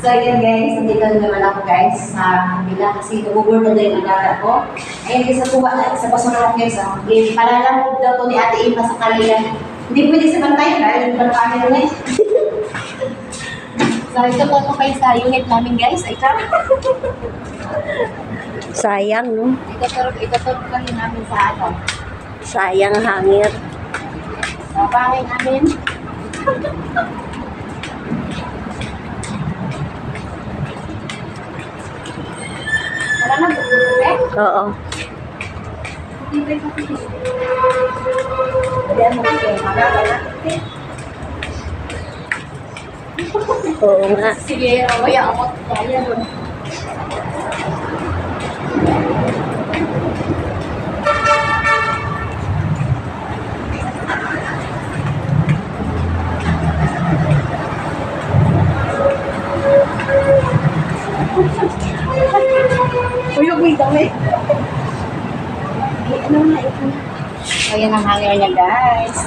So, yun guys, nandito na naman ako guys sa kabila kasi nabubur na yung alaga ko. Ayun guys, sa tuwa na, sa basura ko guys, palalamog daw to ni Ate Ima sa kanila. Hindi pwede sa bantay dahil yung camera na eh. So, ito po kayo sa unit namin guys. Ito. Sayang, no? Ito kayo namin sa ano. Sayang hangir. Sa bahay namin. Wala na, eh? Oo. Oo nga. Sige, mamaya ako kaya nun. Uyog mo dami. Ano na ito? Ayan ang hanger niya guys.